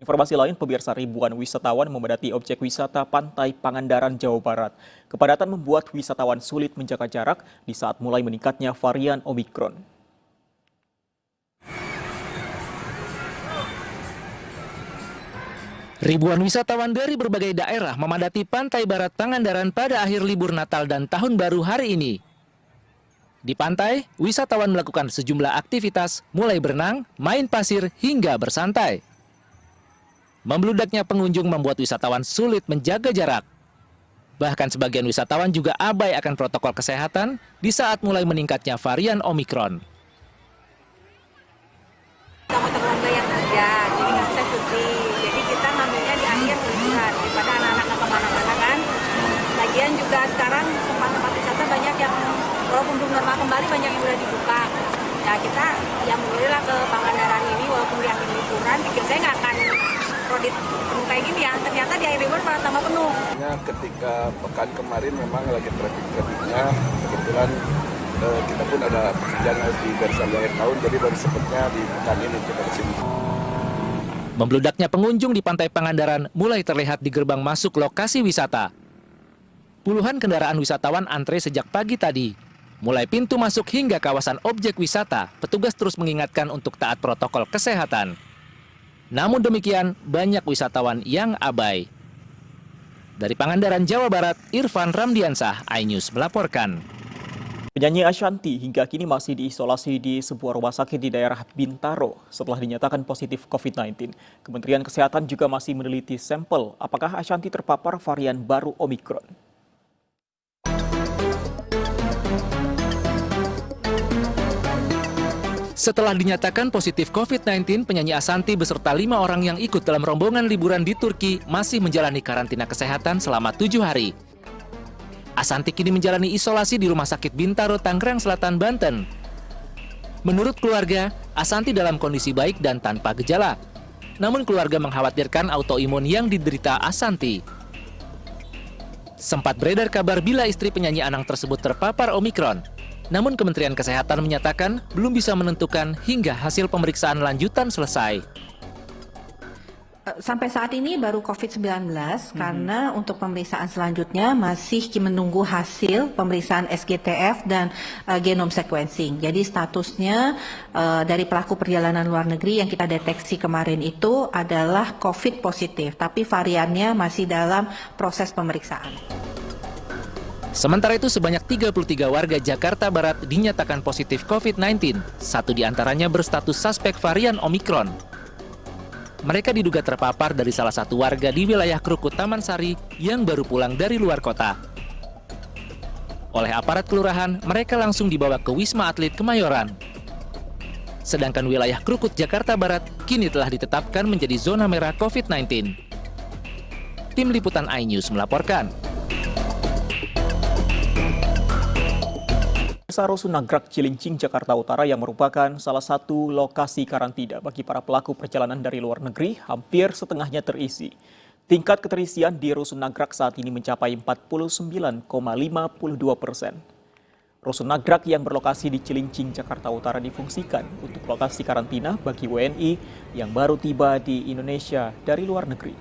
Informasi lain, pemirsa, ribuan wisatawan memadati objek wisata Pantai Pangandaran, Jawa Barat. Kepadatan membuat wisatawan sulit menjaga jarak di saat mulai meningkatnya varian Omikron. Ribuan wisatawan dari berbagai daerah memadati Pantai Barat Pangandaran pada akhir libur Natal dan Tahun Baru hari ini. Di pantai, wisatawan melakukan sejumlah aktivitas, mulai berenang, main pasir, hingga bersantai. Membludaknya pengunjung membuat wisatawan sulit menjaga jarak. Bahkan sebagian wisatawan juga abai akan protokol kesehatan di saat mulai meningkatnya varian Omikron. Sama teman yang kerja, jadi nggak bisa cuti. Jadi kita ngambilnya di akhir liburan daripada anak-anak ke kemana-mana kan. Lagian juga sekarang tempat-tempat wisata banyak yang walaupun belum normal kembali banyak yang udah dibuka. Ya kita yang mulailah ke Pangandaran ini walaupun di akhir liburan, pikir saya nggak akan kredit penuh kayak gini ya. Ternyata di akhir liburan malah tambah penuh. Ketika pekan kemarin memang lagi traffic-trafficnya, kebetulan kita pun ada pekerjaan harus di garis akhir tahun, jadi baru sempatnya di pekan ini kita kesini. Membludaknya pengunjung di Pantai Pangandaran mulai terlihat di gerbang masuk lokasi wisata. Puluhan kendaraan wisatawan antre sejak pagi tadi. Mulai pintu masuk hingga kawasan objek wisata, petugas terus mengingatkan untuk taat protokol kesehatan. Namun demikian, banyak wisatawan yang abai. Dari Pangandaran, Jawa Barat, Irfan Ramdiansah, iNews melaporkan. Penyanyi Ashanty hingga kini masih diisolasi di sebuah rumah sakit di daerah Bintaro setelah dinyatakan positif COVID-19. Kementerian Kesehatan juga masih meneliti sampel apakah Ashanty terpapar varian baru Omikron. Setelah dinyatakan positif COVID-19, penyanyi Ashanty beserta 5 orang yang ikut dalam rombongan liburan di Turki masih menjalani karantina kesehatan selama 7 hari. Ashanty kini menjalani isolasi di Rumah Sakit Bintaro, Tangerang Selatan, Banten. Menurut keluarga, Ashanty dalam kondisi baik dan tanpa gejala. Namun keluarga mengkhawatirkan autoimun yang diderita Ashanty. Sempat beredar kabar bila istri penyanyi Anang tersebut terpapar Omikron. Namun Kementerian Kesehatan menyatakan belum bisa menentukan hingga hasil pemeriksaan lanjutan selesai. Sampai saat ini baru COVID-19 karena untuk pemeriksaan selanjutnya masih menunggu hasil pemeriksaan SGTF dan genome sequencing. Jadi statusnya dari pelaku perjalanan luar negeri yang kita deteksi kemarin itu adalah COVID positif, tapi variannya masih dalam proses pemeriksaan. Sementara itu sebanyak 33 warga Jakarta Barat dinyatakan positif COVID-19. 1 diantaranya berstatus suspek varian Omikron. Mereka diduga terpapar dari salah satu warga di wilayah Krukut, Taman Sari yang baru pulang dari luar kota. Oleh aparat kelurahan, mereka langsung dibawa ke Wisma Atlet Kemayoran. Sedangkan wilayah Krukut, Jakarta Barat kini telah ditetapkan menjadi zona merah COVID-19. Tim Liputan iNews melaporkan. Rusun Nagrak, Cilincing, Jakarta Utara yang merupakan salah satu lokasi karantina bagi para pelaku perjalanan dari luar negeri hampir setengahnya terisi. Tingkat keterisian di Rusun Nagrak saat ini mencapai 49,52%. Rusun Nagrak yang berlokasi di Cilincing, Jakarta Utara difungsikan untuk lokasi karantina bagi WNI yang baru tiba di Indonesia dari luar negeri.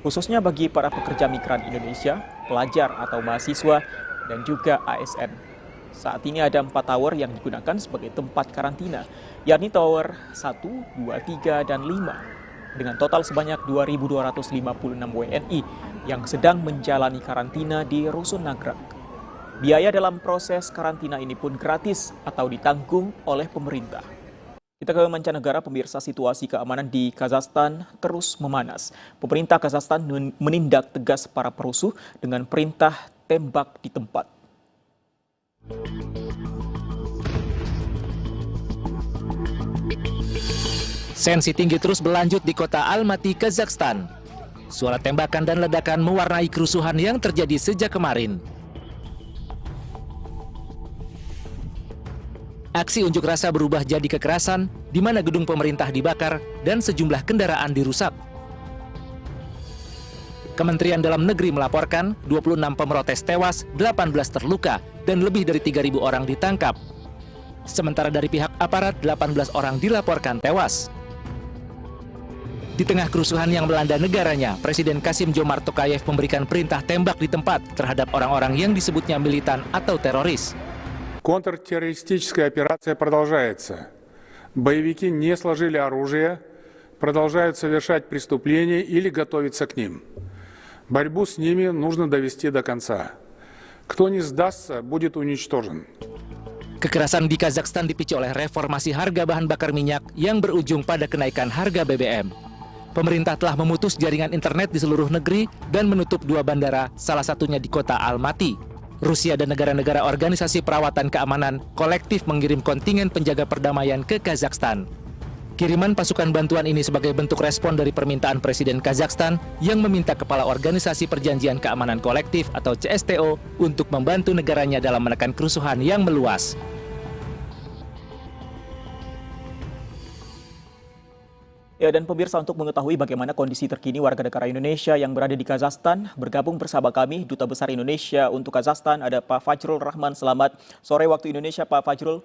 Khususnya bagi para pekerja migran Indonesia, pelajar atau mahasiswa, dan juga ASN. Saat ini ada 4 tower yang digunakan sebagai tempat karantina, yakni tower 1, 2, 3, dan 5. Dengan total sebanyak 2.256 WNI yang sedang menjalani karantina di Rusun Nagrak. Biaya dalam proses karantina ini pun gratis atau ditanggung oleh pemerintah. Kita ke mancanegara, pemirsa. Situasi keamanan di Kazakhstan terus memanas. Pemerintah Kazakhstan menindak tegas para perusuh dengan perintah tembak di tempat. Tensi tinggi terus berlanjut di kota Almaty, Kazakhstan. Suara tembakan dan ledakan mewarnai kerusuhan yang terjadi sejak kemarin. Aksi unjuk rasa berubah jadi kekerasan, di mana gedung pemerintah dibakar dan sejumlah kendaraan dirusak. Kementerian Dalam Negeri melaporkan 26 pemrotes tewas, 18 terluka, dan lebih dari 3.000 orang ditangkap. Sementara dari pihak aparat, 18 orang dilaporkan tewas. Di tengah kerusuhan yang melanda negaranya, Presiden Kassym-Jomart Tokayev memberikan perintah tembak di tempat terhadap orang-orang yang disebutnya militan atau teroris. Контртеррористическая операция продолжается. Боевики не сложили оружие, продолжают совершать преступления или готовиться к ним. Борьбу с ними нужно довести до конца. Кто не сдастся, будет уничтожен. Kekerasan di Kazakhstan dipicu oleh reformasi harga bahan bakar minyak yang berujung pada kenaikan harga BBM. Pemerintah telah memutus jaringan internet di seluruh negeri dan menutup 2 bandara, salah satunya di kota Almaty. Rusia dan negara-negara organisasi perawatan keamanan kolektif mengirim kontingen penjaga perdamaian ke Kazakhstan. Kiriman pasukan bantuan ini sebagai bentuk respon dari permintaan Presiden Kazakhstan yang meminta Kepala Organisasi Perjanjian Keamanan Kolektif atau CSTO untuk membantu negaranya dalam menekan kerusuhan yang meluas. Ya, dan pemirsa, untuk mengetahui bagaimana kondisi terkini warga negara Indonesia yang berada di Kazakhstan, bergabung bersama kami Duta Besar Indonesia untuk Kazakhstan, ada Pak Fajrul Rahman. Selamat sore waktu Indonesia, Pak Fajrul.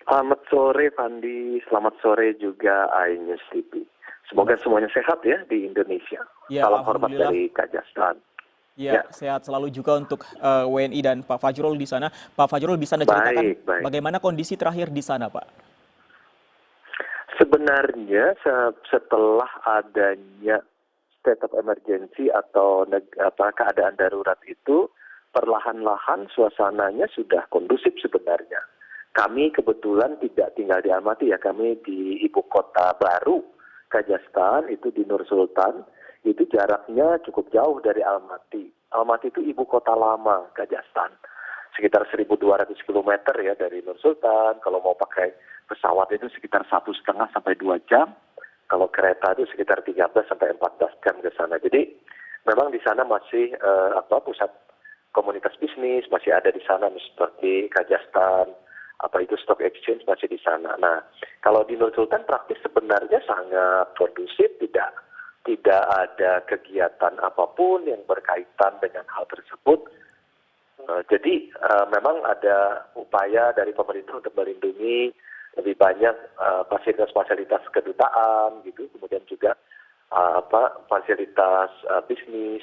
Selamat sore, Fandi. Selamat sore juga iNews TV. Semoga semuanya sehat ya di Indonesia. Ya, salam hormat dari Kazakhstan. Ya, sehat selalu juga untuk WNI dan Pak Fajrul di sana. Pak Fajrul, bisa Anda ceritakan bagaimana kondisi terakhir di sana, Pak? Sebenarnya setelah adanya state of emergency atau keadaan darurat itu, perlahan-lahan suasananya sudah kondusif sebenarnya. Kami kebetulan tidak tinggal di Almaty ya, kami di ibu kota baru Kazakhstan, itu di Nur Sultan. Itu jaraknya cukup jauh dari Almaty. Almaty itu ibu kota lama Kazakhstan, sekitar 1.200 km ya dari Nur Sultan. Kalau mau pakai pesawat itu sekitar 1,5 sampai 2 jam. Kalau kereta itu sekitar 13 sampai 14 jam ke sana. Jadi memang di sana masih pusat komunitas bisnis masih ada di sana, seperti Kazakhstan, itu stock exchange masih di sana. Nah, kalau di Nur Sultan praktis sebenarnya sangat kondusif, tidak ada kegiatan apapun yang berkaitan dengan hal tersebut. Jadi memang ada upaya dari pemerintah untuk melindungi lebih banyak fasilitas-fasilitas kedutaan gitu, kemudian juga fasilitas bisnis.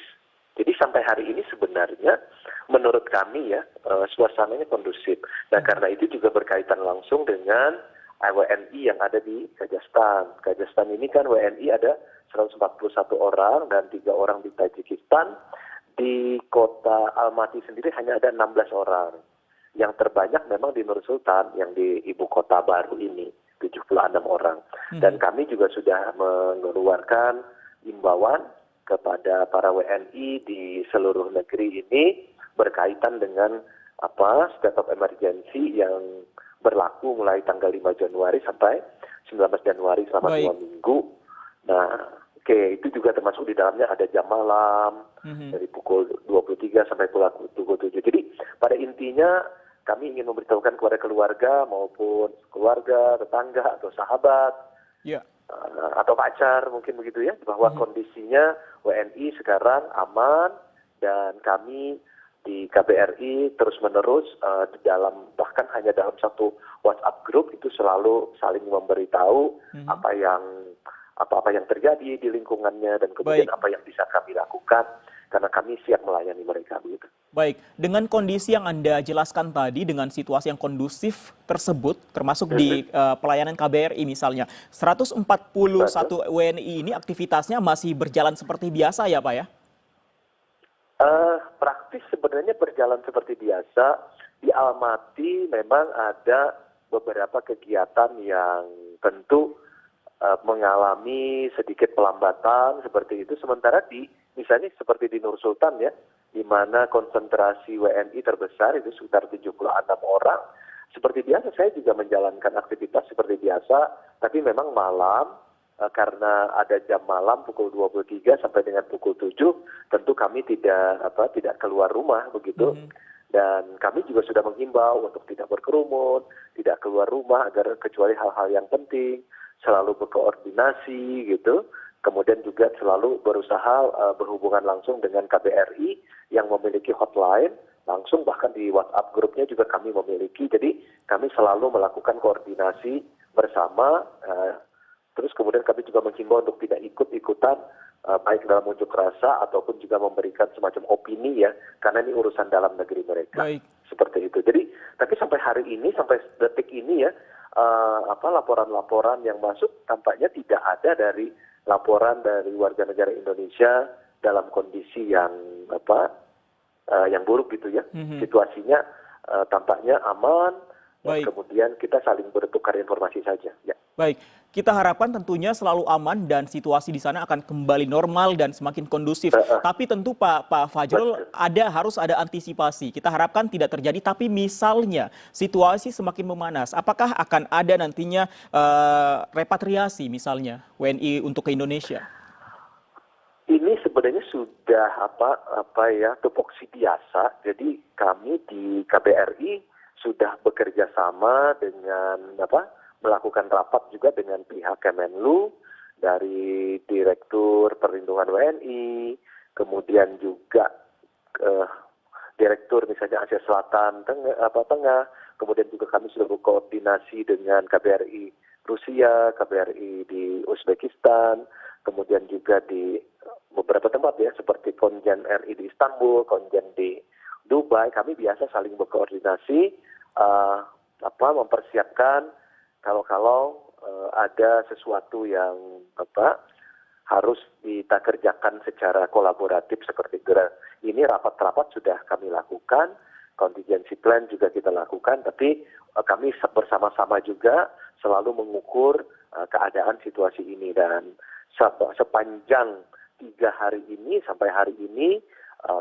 Jadi sampai hari ini sebenarnya menurut kami ya suasananya kondusif. Nah, karena itu juga berkaitan langsung dengan WNI yang ada di Kazakhstan. Kazakhstan ini kan WNI ada 141 orang dan 3 orang di Tajikistan. Di kota Almaty sendiri hanya ada 16 orang. Yang terbanyak memang di Nur Sultan, yang di ibu kota baru ini, 76 orang. Dan kami juga sudah mengeluarkan imbauan kepada para WNI di seluruh negeri ini berkaitan dengan state of emergency yang berlaku mulai tanggal 5 Januari sampai 19 Januari selama 2 minggu. Nah, itu juga termasuk di dalamnya ada jam malam dari pukul 23 sampai pukul 7. Jadi pada intinya kami ingin memberitahukan kepada keluarga maupun keluarga, tetangga atau sahabat, atau pacar mungkin begitu ya, bahwa kondisinya WNI sekarang aman dan kami di KBRI terus-menerus bahkan hanya dalam satu WhatsApp group itu selalu saling memberitahu apa yang terjadi di lingkungannya dan kemudian apa yang bisa kami lakukan karena kami siap melayani mereka begitu. Baik, dengan kondisi yang Anda jelaskan tadi, dengan situasi yang kondusif tersebut, termasuk di pelayanan KBRI misalnya, 141 WNI ini aktivitasnya masih berjalan seperti biasa ya Pak ya? Praktis sebenarnya berjalan seperti biasa. Di Almaty memang ada beberapa kegiatan yang tentu mengalami sedikit pelambatan seperti itu. Sementara misalnya seperti di Nur Sultan ya, di mana konsentrasi WNI terbesar itu sekitar 76 orang. Seperti biasa saya juga menjalankan aktivitas seperti biasa, tapi memang malam karena ada jam malam pukul 23 sampai dengan pukul 7, tentu kami tidak keluar rumah begitu. Dan kami juga sudah menghimbau untuk tidak berkerumun, tidak keluar rumah agar kecuali hal-hal yang penting, selalu berkoordinasi gitu. Kemudian juga selalu berusaha berhubungan langsung dengan KBRI yang memiliki hotline langsung, bahkan di WhatsApp grupnya juga kami memiliki. Jadi kami selalu melakukan koordinasi bersama Terus kemudian kami juga menghimbau untuk tidak ikut-ikutan baik dalam unjuk rasa ataupun juga memberikan semacam opini ya, karena ini urusan dalam negeri mereka. Baik. Seperti itu. Jadi, tapi sampai hari ini, sampai detik ini ya, laporan-laporan yang masuk tampaknya tidak ada dari laporan dari warga negara Indonesia dalam kondisi yang yang buruk gitu ya. Situasinya tampaknya aman. Baik. Kemudian kita saling bertukar informasi saja. Ya. Baik, kita harapkan tentunya selalu aman dan situasi di sana akan kembali normal dan semakin kondusif. Tapi tentu Pak Fajrul harus ada antisipasi. Kita harapkan tidak terjadi. Tapi misalnya situasi semakin memanas, apakah akan ada nantinya repatriasi misalnya WNI untuk ke Indonesia? Ini sebenarnya sudah tupoksi biasa. Jadi kami di KBRI sudah bekerja sama dengan melakukan rapat juga dengan pihak Kemenlu, dari Direktur Perlindungan WNI, kemudian juga Direktur misalnya Asia Selatan Tengah, kemudian juga kami sudah berkoordinasi dengan KBRI Rusia, KBRI di Uzbekistan, kemudian juga di beberapa tempat ya, seperti Konjen RI di Istanbul, Konjen di Dubai. Kami biasa saling berkoordinasi, mempersiapkan kalau ada sesuatu yang harus kita kerjakan secara kolaboratif seperti itu. Ini rapat-rapat sudah kami lakukan, contingency plan juga kita lakukan, tapi kami bersama-sama juga selalu mengukur keadaan situasi ini. Dan sepanjang 3 hari ini sampai hari ini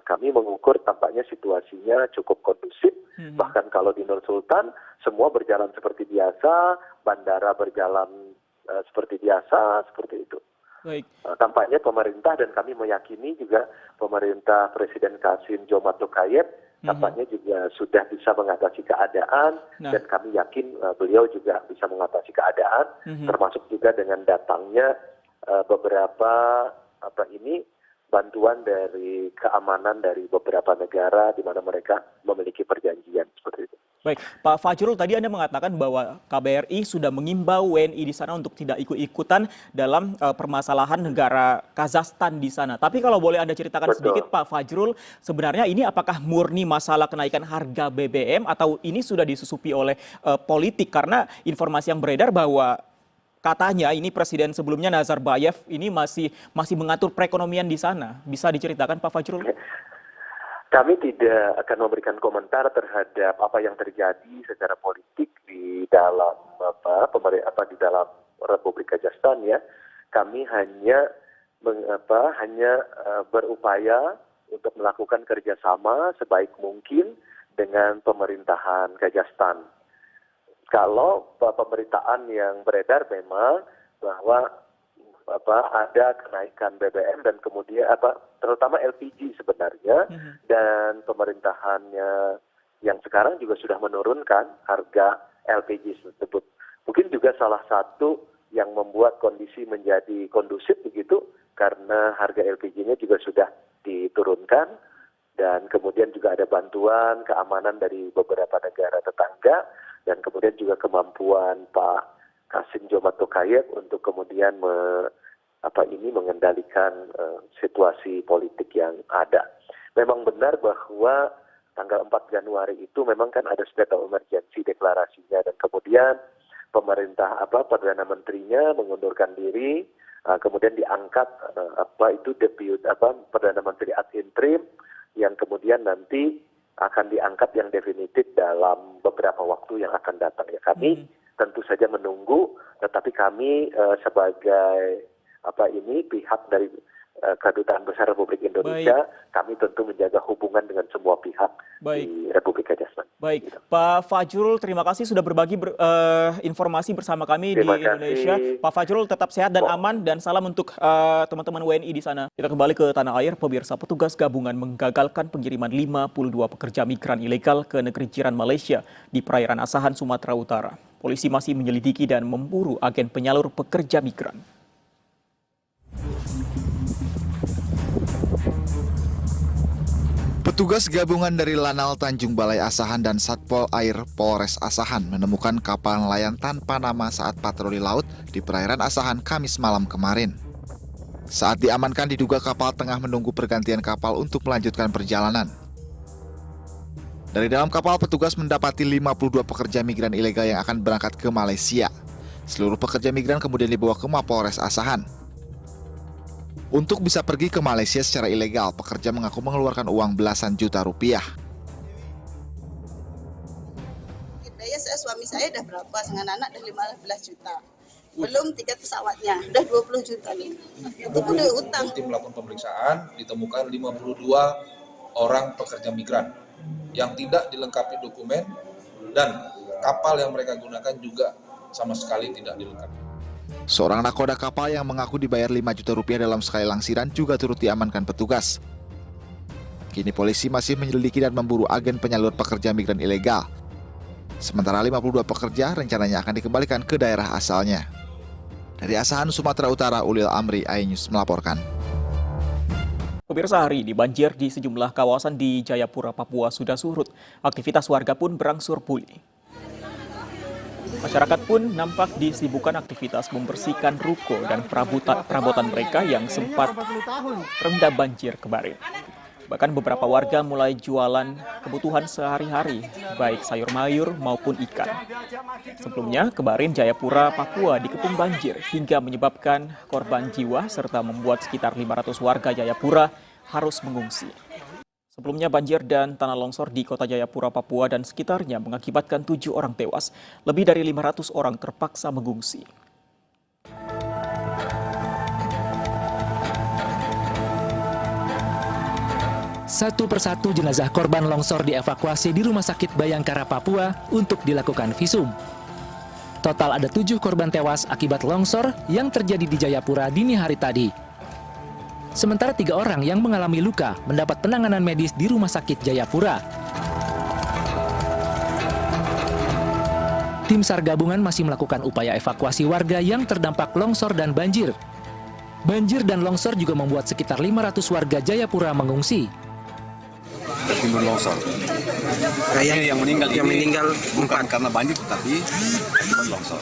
kami mengukur tampaknya situasinya cukup kondusif. Bahkan kalau di Nur Sultan semua berjalan seperti biasa, bandara berjalan seperti biasa, seperti itu. Baik. Tampaknya pemerintah, dan kami meyakini juga pemerintah Presiden Qasim Jomart Tokayev tampaknya juga sudah bisa mengatasi keadaan, dan kami yakin beliau juga bisa mengatasi keadaan, termasuk juga dengan datangnya beberapa bantuan dari keamanan dari beberapa negara di mana mereka memiliki perjanjian seperti itu. Baik, Pak Fajrul, tadi Anda mengatakan bahwa KBRI sudah mengimbau WNI di sana untuk tidak ikut-ikutan dalam permasalahan negara Kazakhstan di sana. Tapi kalau boleh Anda ceritakan sedikit, Pak Fajrul, sebenarnya ini apakah murni masalah kenaikan harga BBM atau ini sudah disusupi oleh politik? Karena informasi yang beredar bahwa katanya ini Presiden sebelumnya Nazarbayev ini masih mengatur perekonomian di sana. Bisa diceritakan Pak Fajrul? Kami tidak akan memberikan komentar terhadap apa yang terjadi secara politik di dalam di dalam Republik Kazakhstan ya. Kami hanya berupaya untuk melakukan kerjasama sebaik mungkin dengan pemerintahan Kazakhstan. Kalau pemberitaan yang beredar memang bahwa ada kenaikan BBM dan kemudian terutama LPG sebenarnya, dan pemerintahannya yang sekarang juga sudah menurunkan harga LPG tersebut. Mungkin juga salah satu yang membuat kondisi menjadi kondusif begitu karena harga LPG-nya juga sudah diturunkan, dan kemudian juga ada bantuan keamanan dari beberapa negara tetangga, dan kemudian juga kemampuan Pak Qasim Jomart Tokayev untuk kemudian mengendalikan situasi politik yang ada. Memang benar bahwa tanggal 4 Januari itu memang kan ada state of emergency deklarasinya, dan kemudian pemerintah Perdana Menterinya mengundurkan diri, kemudian diangkat Perdana Menteri ad interim yang kemudian nanti akan diangkat yang definitif dalam beberapa waktu yang akan datang ya. Kami tentu saja menunggu, tetapi kami sebagai pihak dari Kedutaan Besar Republik Indonesia, kami tentu menjaga hubungan dengan semua pihak di Republik Kazakhstan. Baik, gitu. Pak Fajrul, terima kasih sudah berbagi informasi bersama kami di Indonesia. Pak Fajrul tetap sehat dan aman, dan salam untuk teman-teman WNI di sana. Kita kembali ke tanah air. Pemirsa, petugas gabungan menggagalkan pengiriman 52 pekerja migran ilegal ke negeri jiran Malaysia di perairan Asahan, Sumatera Utara. Polisi masih menyelidiki dan memburu agen penyalur pekerja migran. Petugas gabungan dari Lanal Tanjung Balai Asahan dan Satpol Air Polres Asahan menemukan kapal nelayan tanpa nama saat patroli laut di perairan Asahan Kamis malam kemarin. Saat diamankan diduga kapal tengah menunggu pergantian kapal untuk melanjutkan perjalanan. Dari dalam kapal petugas mendapati 52 pekerja migran ilegal yang akan berangkat ke Malaysia. Seluruh pekerja migran kemudian dibawa ke Mapolres Asahan. Untuk bisa pergi ke Malaysia secara ilegal, pekerja mengaku mengeluarkan uang belasan juta rupiah. Suami saya udah berapa, dengan anak udah 15 juta. Belum tiket pesawatnya, udah 20 juta nih. Itu udah utang. Tim melakukan pemeriksaan, ditemukan 52 orang pekerja migran yang tidak dilengkapi dokumen dan kapal yang mereka gunakan juga sama sekali tidak dilengkapi. Seorang nakoda kapal yang mengaku dibayar 5 juta rupiah dalam sekali langsiran juga turut diamankan petugas. Kini polisi masih menyelidiki dan memburu agen penyalur pekerja migran ilegal. Sementara 52 pekerja rencananya akan dikembalikan ke daerah asalnya. Dari Asahan, Sumatera Utara, Ulil Amri, iNews melaporkan. Pemirsa, hari ini banjir di sejumlah kawasan di Jayapura, Papua sudah surut. Aktivitas warga pun berangsur pulih. Masyarakat pun nampak disibukkan aktivitas membersihkan ruko dan perabotan mereka yang sempat terendam banjir kemarin. Bahkan beberapa warga mulai jualan kebutuhan sehari-hari, baik sayur mayur maupun ikan. Sebelumnya, kemarin Jayapura, Papua dikepung banjir hingga menyebabkan korban jiwa serta membuat sekitar 500 warga Jayapura harus mengungsi. Sebelumnya banjir dan tanah longsor di kota Jayapura, Papua dan sekitarnya mengakibatkan 7 orang tewas, lebih dari 500 orang terpaksa mengungsi. Satu persatu jenazah korban longsor dievakuasi di Rumah Sakit Bayangkara, Papua untuk dilakukan visum. Total ada 7 korban tewas akibat longsor yang terjadi di Jayapura dini hari tadi. Sementara 3 orang yang mengalami luka mendapat penanganan medis di Rumah Sakit Jayapura. Tim SAR gabungan masih melakukan upaya evakuasi warga yang terdampak longsor dan banjir. Banjir dan longsor juga membuat sekitar 500 warga Jayapura mengungsi. Tertimbun longsor. Yang meninggal bukan karena banjir tetapi akibat longsor.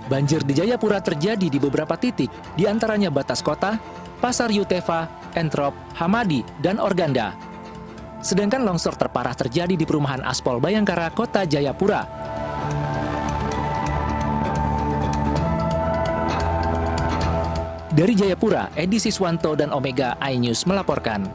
Banjir di Jayapura terjadi di beberapa titik, di antaranya Batas Kota, Pasar Yutefa, Entrop, Hamadi, dan Organda. Sedangkan longsor terparah terjadi di perumahan Aspol Bayangkara, Kota Jayapura. Dari Jayapura, Edi Siswanto dan Omega iNews melaporkan.